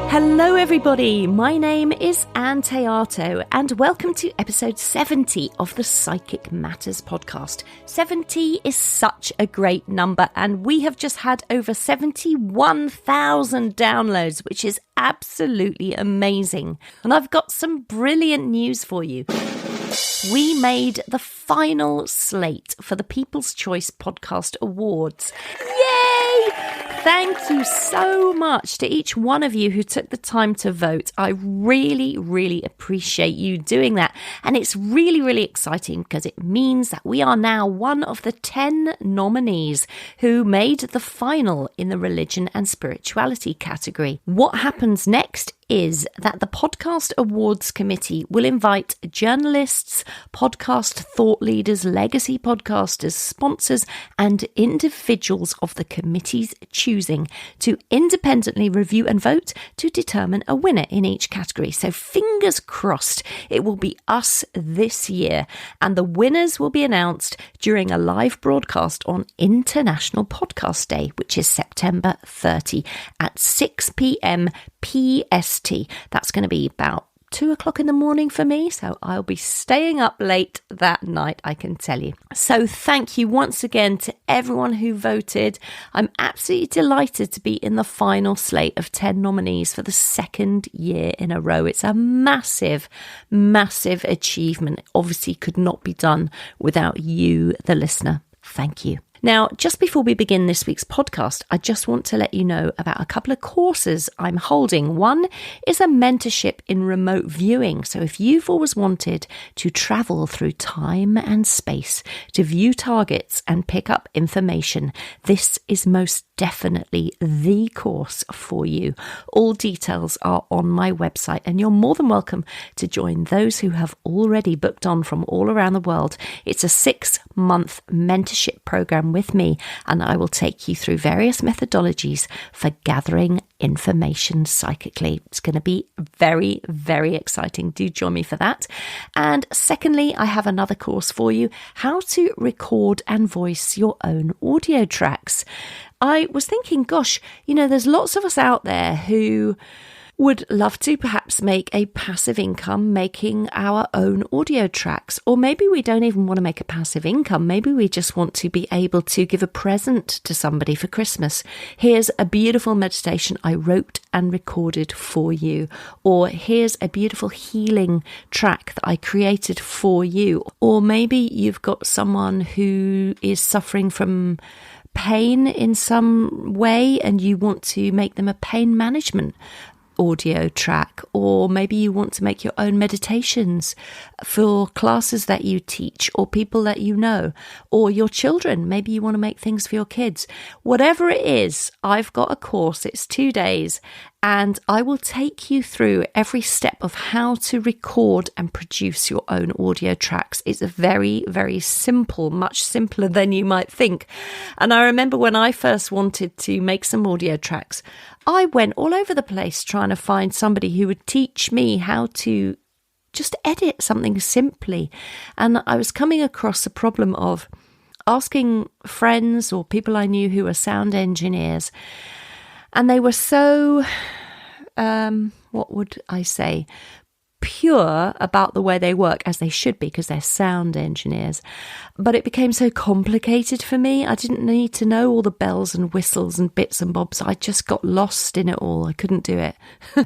Hello everybody, my name is Ann Théato and welcome to episode 70 of the Psychic Matters podcast. 70 is such a great number and we have just had over 71,000 downloads, which is absolutely amazing. And I've got some brilliant news for you. We made the final slate for the People's Choice Podcast Awards. Yay! Thank you so much to each one of you who took the time to vote. I really, really appreciate you doing that. And it's really, really exciting because it means that we are now one of the 10 nominees who made the final in the religion and spirituality category. What happens next is that the Podcast Awards Committee will invite journalists, podcast thought leaders, legacy podcasters, sponsors, and individuals of the committee's choosing to independently review and vote to determine a winner in each category. So fingers crossed it will be us this year, and the winners will be announced during a live broadcast on International Podcast Day, which is September 30 at 6 p.m. PST. That's going to be about 2 o'clock in the morning for me, so I'll be staying up late that night, I can tell you. So thank you once again to everyone who voted. I'm absolutely delighted to be in the final slate of 10 nominees for the second year in a row. It's a massive, massive achievement. Obviously could not be done without you, the listener. Thank you. Now, just before we begin this week's podcast, I just want to let you know about a couple of courses I'm holding. One is a mentorship in remote viewing. So if you've always wanted to travel through time and space to view targets and pick up information, this is most definitely the course for you. All details are on my website and you're more than welcome to join those who have already booked on from all around the world. It's a 6-month mentorship program with me, and I will take you through various methodologies for gathering information psychically. It's going to be very, very exciting. Do join me for that. And secondly, I have another course for you, how to record and voice your own audio tracks. I was thinking, gosh, there's lots of us out there who would love to perhaps make a passive income making our own audio tracks. Or maybe we don't even want to make a passive income. Maybe we just want to be able to give a present to somebody for Christmas. Here's a beautiful meditation I wrote and recorded for you. Or here's a beautiful healing track that I created for you. Or maybe you've got someone who is suffering from pain in some way and you want to make them a pain management audio track, or maybe you want to make your own meditations for classes that you teach or people that you know, or your children. Maybe you want to make things for your kids. Whatever it is, I've got a course. It's 2 days and I will take you through every step of how to record and produce your own audio tracks. It's a very, very simple, much simpler than you might think. And I remember when I first wanted to make some audio tracks, I went all over the place trying to find somebody who would teach me how to just edit something simply. And I was coming across a problem of asking friends or people I knew who were sound engineers. And they were so, what would I say, pure about the way they work, as they should be because they're sound engineers. But it became so complicated for me. I didn't need to know all the bells and whistles and bits and bobs. I just got lost in it all. I couldn't do it.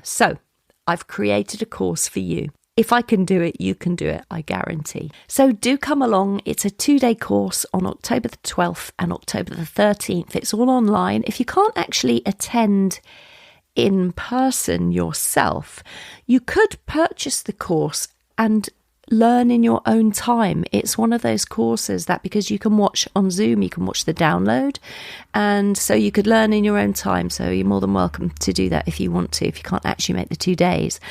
So I've created a course for you. If I can do it, you can do it, I guarantee. So do come along. It's a 2-day course on October the 12th and October the 13th. It's all online. If you can't actually attend in person yourself, you could purchase the course and learn in your own time. It's one of those courses that, because you can watch on Zoom, you can watch the download, and so you could learn in your own time. So you're more than welcome to do that if you want to, if you can't actually make the 2 days.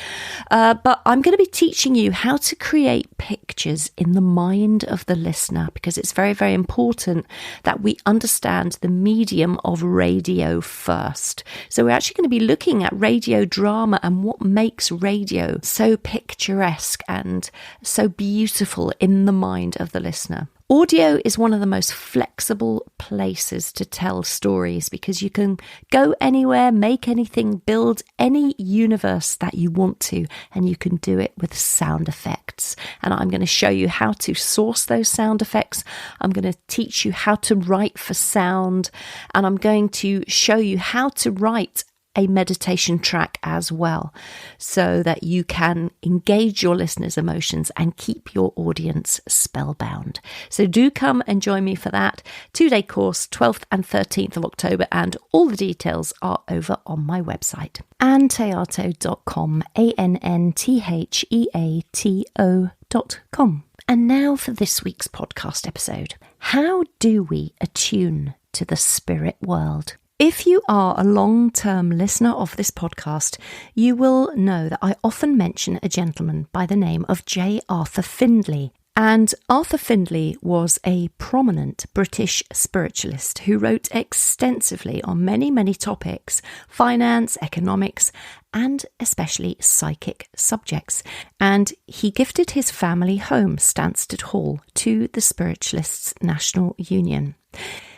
But I'm going to be teaching you how to create pictures in the mind of the listener, because it's very, very important that we understand the medium of radio first. So we're actually going to be looking at radio drama and what makes radio so picturesque and so beautiful in the mind of the listener. Audio is one of the most flexible places to tell stories because you can go anywhere, make anything, build any universe that you want to, and you can do it with sound effects. And I'm going to show you how to source those sound effects. I'm going to teach you how to write for sound, and I'm going to show you how to write a meditation track as well, so that you can engage your listeners' emotions and keep your audience spellbound. So do come and join me for that 2-day course, 12th and 13th of October, and all the details are over on my website, anntheato.com, ANNTHEATO.com. And now for this week's podcast episode. How do we attune to the spirit world? If you are a long-term listener of this podcast, you will know that I often mention a gentleman by the name of J. Arthur Findlay. And Arthur Findlay was a prominent British spiritualist who wrote extensively on many, many topics, finance, economics, and especially psychic subjects. And he gifted his family home, Stansted Hall, to the Spiritualists' National Union.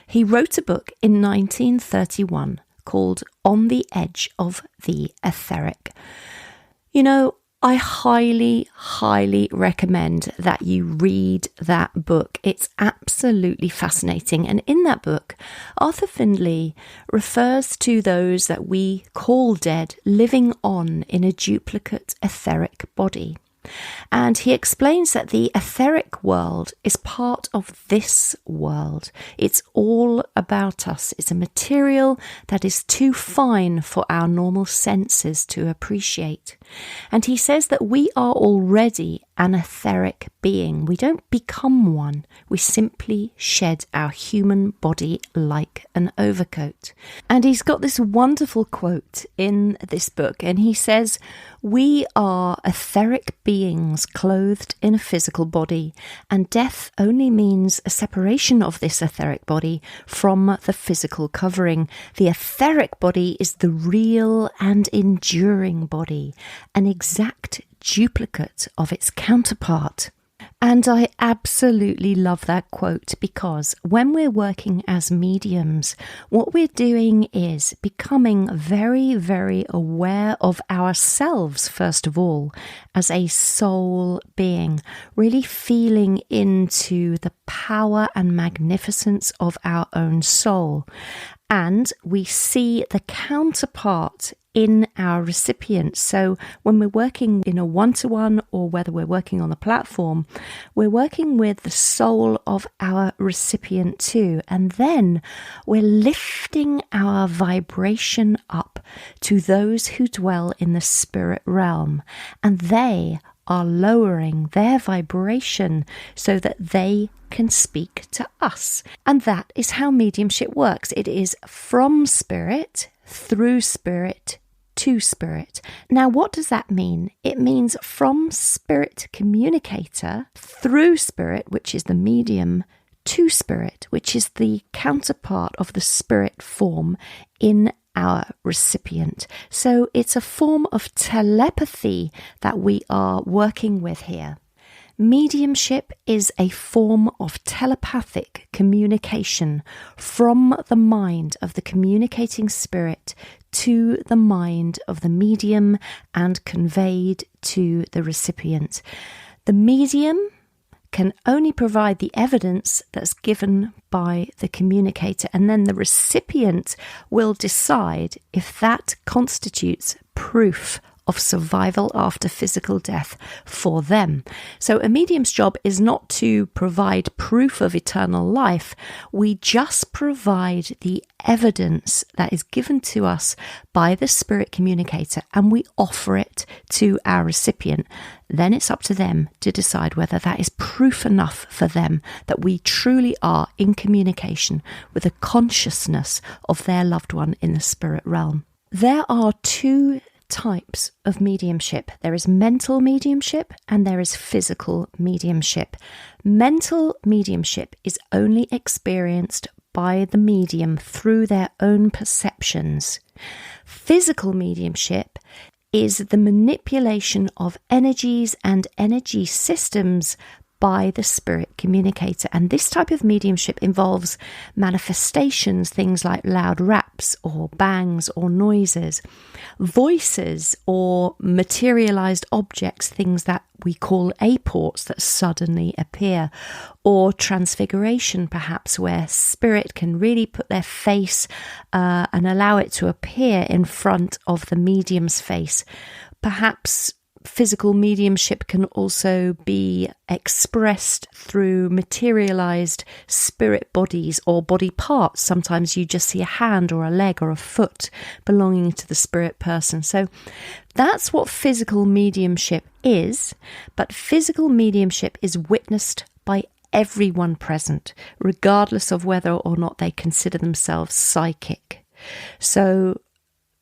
He wrote a book in 1931 called On the Edge of the Etheric. You know, I highly, highly recommend that you read that book. It's absolutely fascinating. And in that book, Arthur Findlay refers to those that we call dead living on in a duplicate etheric body. And he explains that the etheric world is part of this world. It's all about us. It's a material that is too fine for our normal senses to appreciate. And he says that we are already an etheric being. We don't become one. We simply shed our human body like an overcoat. And he's got this wonderful quote in this book, and he says, "We are etheric beings clothed in a physical body, and death only means a separation of this etheric body from the physical covering. The etheric body is the real and enduring body, an exact duplicate of its counterpart." And I absolutely love that quote, because when we're working as mediums, what we're doing is becoming very, very aware of ourselves, first of all, as a soul being, really feeling into the power and magnificence of our own soul. And we see the counterpart in our recipient. So when we're working in a one-to-one, or whether we're working on the platform, we're working with the soul of our recipient too. And then we're lifting our vibration up to those who dwell in the spirit realm. And they are lowering their vibration so that they can speak to us. And that is how mediumship works. It is from spirit, through spirit, to spirit. Now, what does that mean? It means from spirit communicator, through spirit, which is the medium, to spirit, which is the counterpart of the spirit form in our recipient. So it's a form of telepathy that we are working with here. Mediumship is a form of telepathic communication from the mind of the communicating spirit to the mind of the medium and conveyed to the recipient. The medium can only provide the evidence that's given by the communicator, and then the recipient will decide if that constitutes proof of survival after physical death for them. So a medium's job is not to provide proof of eternal life. We just provide the evidence that is given to us by the spirit communicator, and we offer it to our recipient. Then it's up to them to decide whether that is proof enough for them that we truly are in communication with the consciousness of their loved one in the spirit realm. There are two types of mediumship. There is mental mediumship and there is physical mediumship. Mental mediumship is only experienced by the medium through their own perceptions. Physical mediumship is the manipulation of energies and energy systems by the spirit communicator. And this type of mediumship involves manifestations, things like loud raps or bangs or noises, voices or materialized objects, things that we call apports that suddenly appear, or transfiguration perhaps, where spirit can really put their face and allow it to appear in front of the medium's face. Perhaps physical mediumship can also be expressed through materialized spirit bodies or body parts. Sometimes you just see a hand or a leg or a foot belonging to the spirit person. So that's what physical mediumship is, but physical mediumship is witnessed by everyone present, regardless of whether or not they consider themselves psychic. So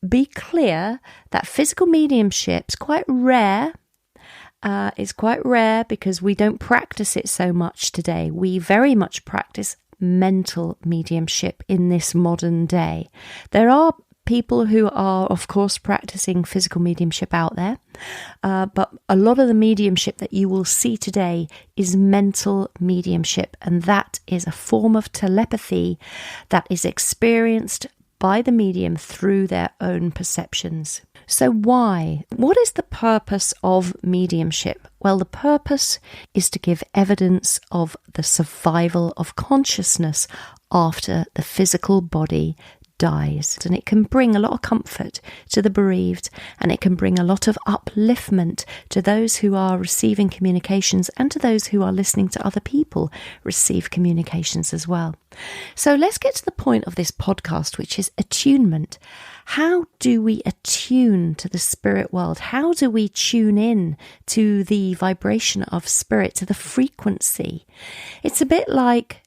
be clear that physical mediumship is quite rare. It's quite rare because we don't practice it so much today. We very much practice mental mediumship in this modern day. There are people who are, of course, practicing physical mediumship out there, but a lot of the mediumship that you will see today is mental mediumship, and that is a form of telepathy that is experienced by the medium through their own perceptions. So why? What is the purpose of mediumship? Well, the purpose is to give evidence of the survival of consciousness after the physical body dies. And it can bring a lot of comfort to the bereaved, and it can bring a lot of upliftment to those who are receiving communications and to those who are listening to other people receive communications as well. So let's get to the point of this podcast, which is attunement. How do we attune to the spirit world? How do we tune in to the vibration of spirit, to the frequency? It's a bit like,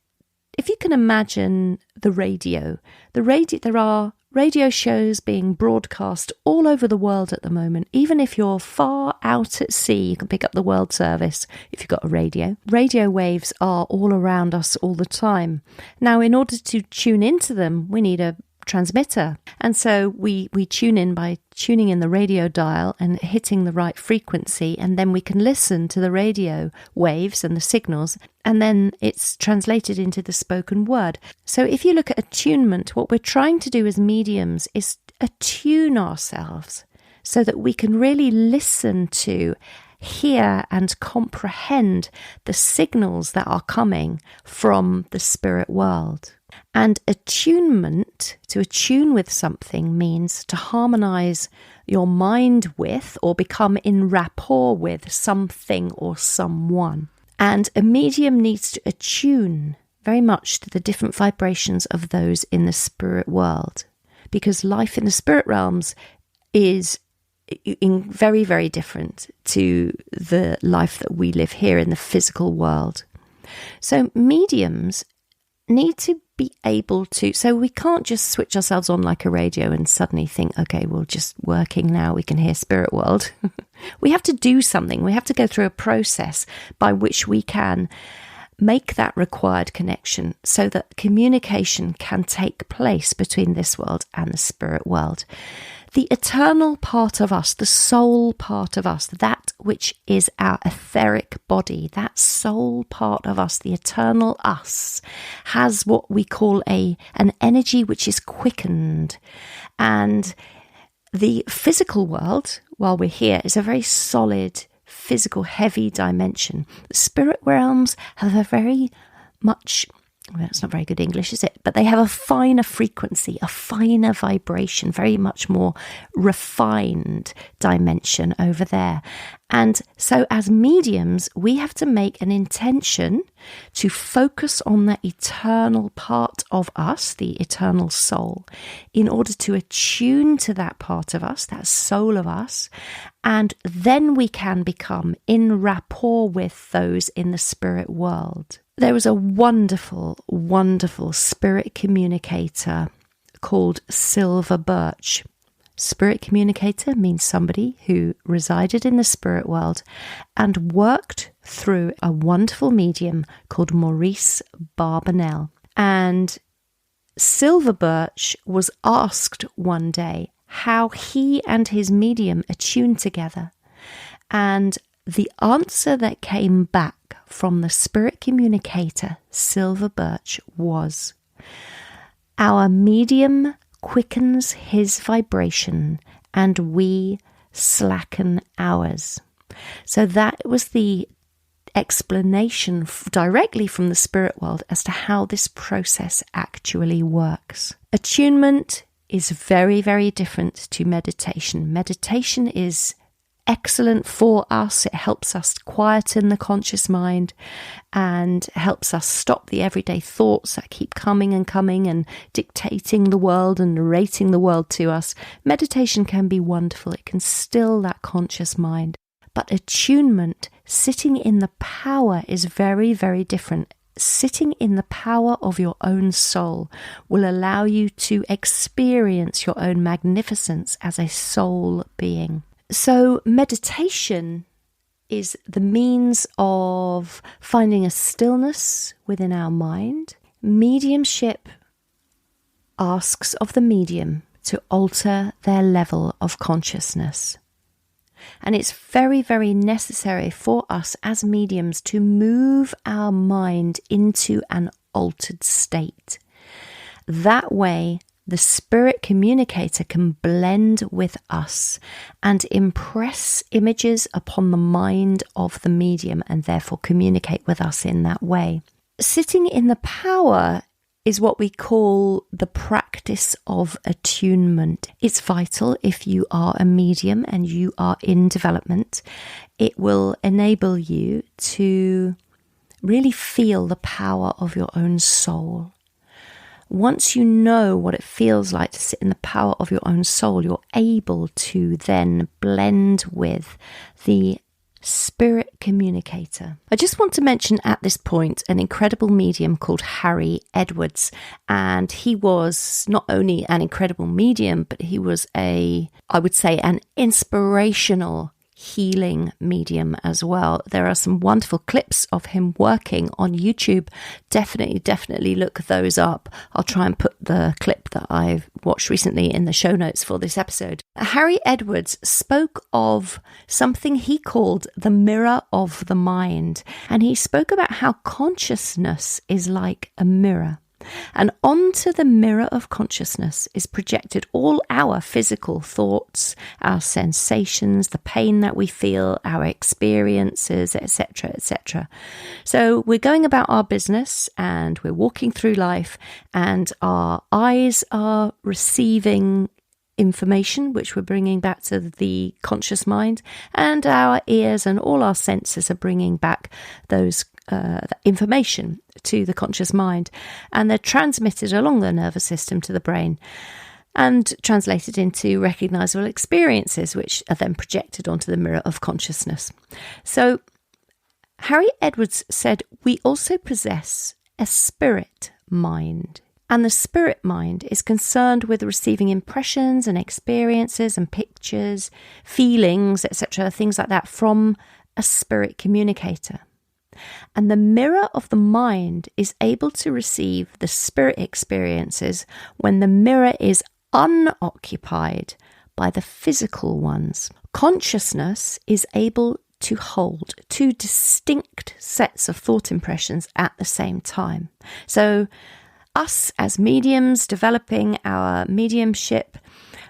if you can imagine the radio, there are radio shows being broadcast all over the world at the moment. Even if you're far out at sea, you can pick up the World Service if you've got a radio. Radio waves are all around us all the time. Now, in order to tune into them, we need a transmitter. And so we tune in by tuning in the radio dial and hitting the right frequency, and then we can listen to the radio waves and the signals, and then it's translated into the spoken word. So if you look at attunement, what we're trying to do as mediums is attune ourselves so that we can really listen to, hear and comprehend the signals that are coming from the spirit world. And attunement, to attune with something, means to harmonize your mind with or become in rapport with something or someone. And a medium needs to attune very much to the different vibrations of those in the spirit world, because life in the spirit realms is very, very different to the life that we live here in the physical world. So mediums need to be able to, so we can't just switch ourselves on like a radio and suddenly think, okay, we're just working now, we can hear spirit world. We have to do something. We have to go through a process by which we can make that required connection so that communication can take place between this world and the spirit world. The eternal part of us, the soul part of us, that which is our etheric body, that soul part of us, the eternal us, has what we call an energy which is quickened. And the physical world, while we're here, is a very solid, physical, heavy dimension. The spirit realms have a very much, well, it's not very good English, is it? But they have a finer frequency, a finer vibration, very much more refined dimension over there. And so as mediums, we have to make an intention to focus on the eternal part of us, the eternal soul, in order to attune to that part of us, that soul of us, and then we can become in rapport with those in the spirit world. There was a wonderful, wonderful spirit communicator called Silver Birch. Spirit communicator means somebody who resided in the spirit world and worked through a wonderful medium called Maurice Barbanel. And Silver Birch was asked one day how he and his medium attuned together. And the answer that came back from the spirit communicator, Silver Birch, was, "Our medium quickens his vibration and we slacken ours." So that was the explanation directly from the spirit world as to how this process actually works. Attunement is very, very different to meditation. Meditation is excellent for us. It helps us quieten the conscious mind and helps us stop the everyday thoughts that keep coming and dictating the world and narrating the world to us. Meditation can be wonderful. It can still that conscious mind. But attunement, sitting in the power, is very, very different. Sitting in the power of your own soul will allow you to experience your own magnificence as a soul being. So meditation is the means of finding a stillness within our mind. Mediumship asks of the medium to alter their level of consciousness. And it's very, very necessary for us as mediums to move our mind into an altered state. That way, the spirit communicator can blend with us and impress images upon the mind of the medium and therefore communicate with us in that way. Sitting in the power is what we call the practice of attunement. It's vital if you are a medium and you are in development. It will enable you to really feel the power of your own soul. Once you know what it feels like to sit in the power of your own soul, you're able to then blend with the spirit communicator. I just want to mention at this point an incredible medium called Harry Edwards, and he was not only an incredible medium, but he was I would say an inspirational healing medium as well. There are some wonderful clips of him working on YouTube. Definitely look those up. I'll try and put the clip that I've watched recently in the show notes for this episode. Harry Edwards spoke of something he called the mirror of the mind, and he spoke about how consciousness is like a mirror. And onto the mirror of consciousness is projected all our physical thoughts, our sensations, the pain that we feel, our experiences, etc., etc. So we're going about our business and we're walking through life, and our eyes are receiving information which we're bringing back to the conscious mind, and our ears and all our senses are bringing back those information to the conscious mind, and they're transmitted along the nervous system to the brain and translated into recognizable experiences, which are then projected onto the mirror of consciousness. So Harry Edwards said we also possess a spirit mind, and the spirit mind is concerned with receiving impressions and experiences and pictures, feelings, etc., things like that from a spirit communicator. And the mirror of the mind is able to receive the spirit experiences when the mirror is unoccupied by the physical ones. Consciousness is able to hold two distinct sets of thought impressions at the same time. So us as mediums developing our mediumship,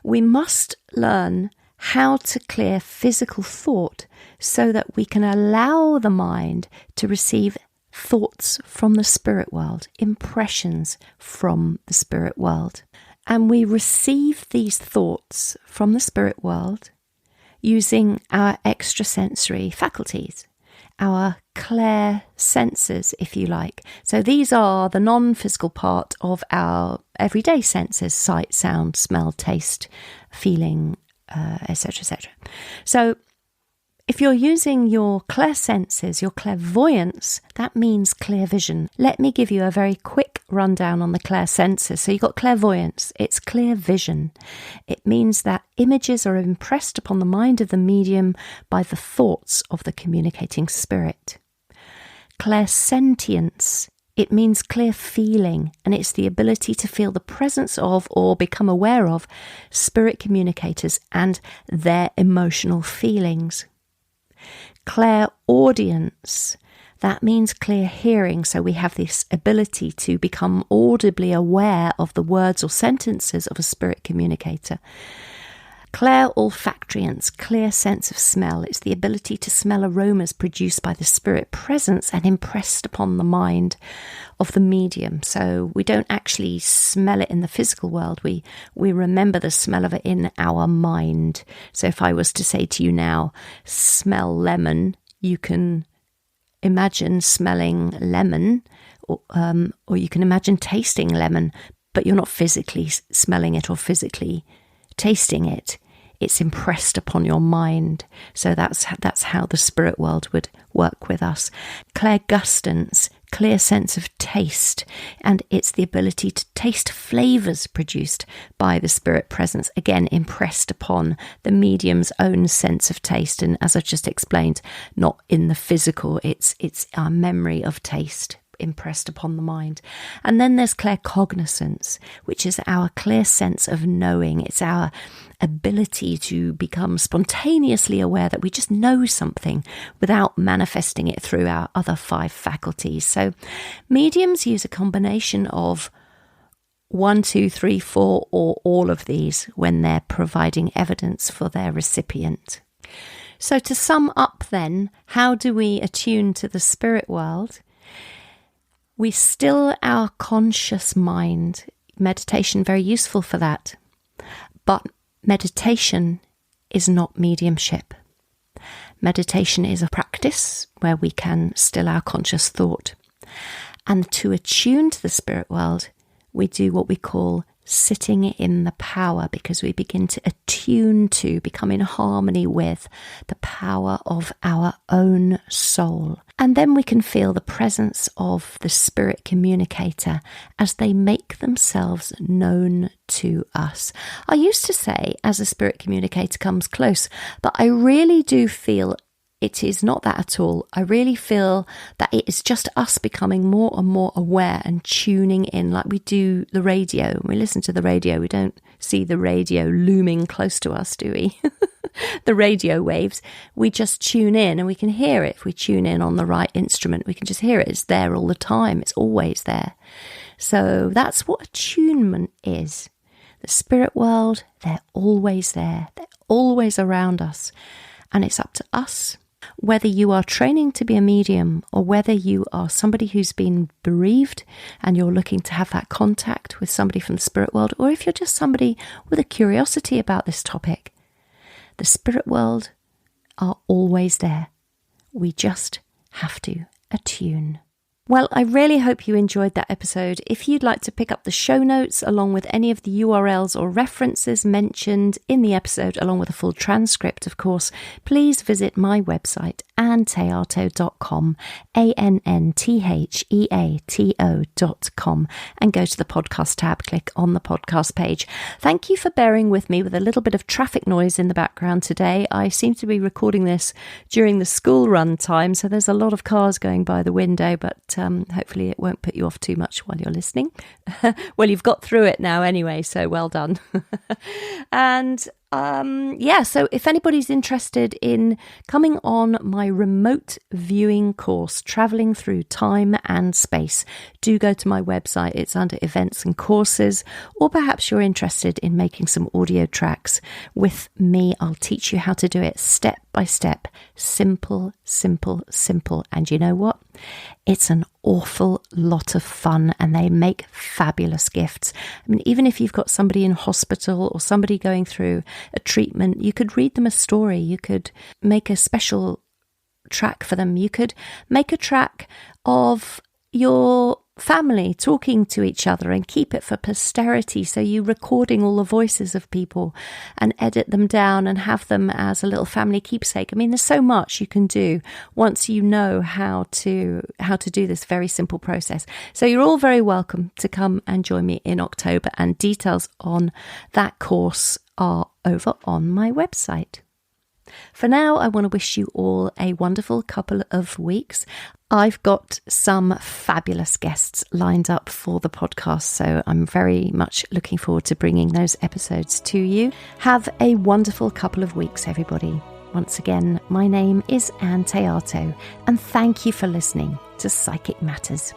we must learn how to clear physical thought so that we can allow the mind to receive thoughts from the spirit world, impressions from the spirit world. And we receive these thoughts from the spirit world using our extrasensory faculties, our clair senses, if you like. So these are the non-physical part of our everyday senses: sight, sound, smell, taste, feeling, etc., etc. So if you're using your clair senses, your clairvoyance, that means clear vision. Let me give you a very quick rundown on the clair senses. So you've got clairvoyance, it's clear vision. It means that images are impressed upon the mind of the medium by the thoughts of the communicating spirit. Clairsentience, it means clear feeling, and it's the ability to feel the presence of or become aware of spirit communicators and their emotional feelings. Clairaudience, That means clear hearing, so we have this ability to become audibly aware of the words or sentences of a spirit communicator. Clair-olfactoriance, clear sense of smell. It's the ability to smell aromas produced by the spirit presence and impressed upon the mind of the medium. So we don't actually smell it in the physical world. We remember the smell of it in our mind. So if I was to say to you now, smell lemon, you can imagine smelling lemon, or you can imagine tasting lemon, but you're not physically smelling it or physically tasting it. It's impressed upon your mind. So that's how the spirit world would work with us. Clairgustance, clear sense of taste, and it's the ability to taste flavours produced by the spirit presence, again impressed upon the medium's own sense of taste. And as I've just explained, not in the physical, it's our memory of taste impressed upon the mind. And then there's claircognizance, which is our clear sense of knowing. It's our ability to become spontaneously aware that we just know something without manifesting it through our other 5 faculties. So mediums use a combination of 1, 2, 3, 4, or all of these when they're providing evidence for their recipient. So to sum up then, how do we attune to the spirit world? We still our conscious mind. Meditation, very useful for that. But meditation is not mediumship. Meditation is a practice where we can still our conscious thought. And to attune to the spirit world, we do what we call sitting in the power, because we begin to attune to, become in harmony with the power of our own soul. And then we can feel the presence of the spirit communicator as they make themselves known to us. I used to say, as a spirit communicator comes close, but I really do feel it is not that at all. I really feel that it is just us becoming more and more aware and tuning in, like we do the radio. When we listen to the radio, we don't see the radio looming close to us, do we? The radio waves. We just tune in and we can hear it. If we tune in on the right instrument, we can just hear it. It's there all the time. It's always there. So that's what attunement is. The spirit world, they're always there. They're always around us. And it's up to us, whether you are training to be a medium or whether you are somebody who's been bereaved and you're looking to have that contact with somebody from the spirit world, or if you're just somebody with a curiosity about this topic, the spirit world are always there. We just have to attune. Well, I really hope you enjoyed that episode. If you'd like to pick up the show notes along with any of the URLs or references mentioned in the episode, along with a full transcript, of course, please visit my website, anntheato.com, ANNTHEATO.com, and go to the podcast tab, click on the podcast page. Thank you for bearing with me with a little bit of traffic noise in the background today. I seem to be recording this during the school run time, so there's a lot of cars going by the window, but hopefully it won't put you off too much while you're listening. Well, you've got through it now anyway, so well done. And so if anybody's interested in coming on my remote viewing course, Travelling Through Time and Space, do go to my website. It's under events and courses, or perhaps you're interested in making some audio tracks with me. I'll teach you how to do it step by step. Simple, simple, simple. And you know what? It's an awful lot of fun, and they make fabulous gifts. I mean, even if you've got somebody in hospital or somebody going through a treatment, you could read them a story. You could make a special track for them. You could make a track of your family talking to each other and keep it for posterity. So you recording all the voices of people and edit them down and have them as a little family keepsake. I mean, there's so much you can do once you know how to do this very simple process. So you're all very welcome to come and join me in October, and details on that course are over on my website. For now, I want to wish you all a wonderful couple of weeks. I've got some fabulous guests lined up for the podcast, so I'm very much looking forward to bringing those episodes to you. Have a wonderful couple of weeks, everybody. Once again, my name is Ann Théato, and thank you for listening to Psychic Matters.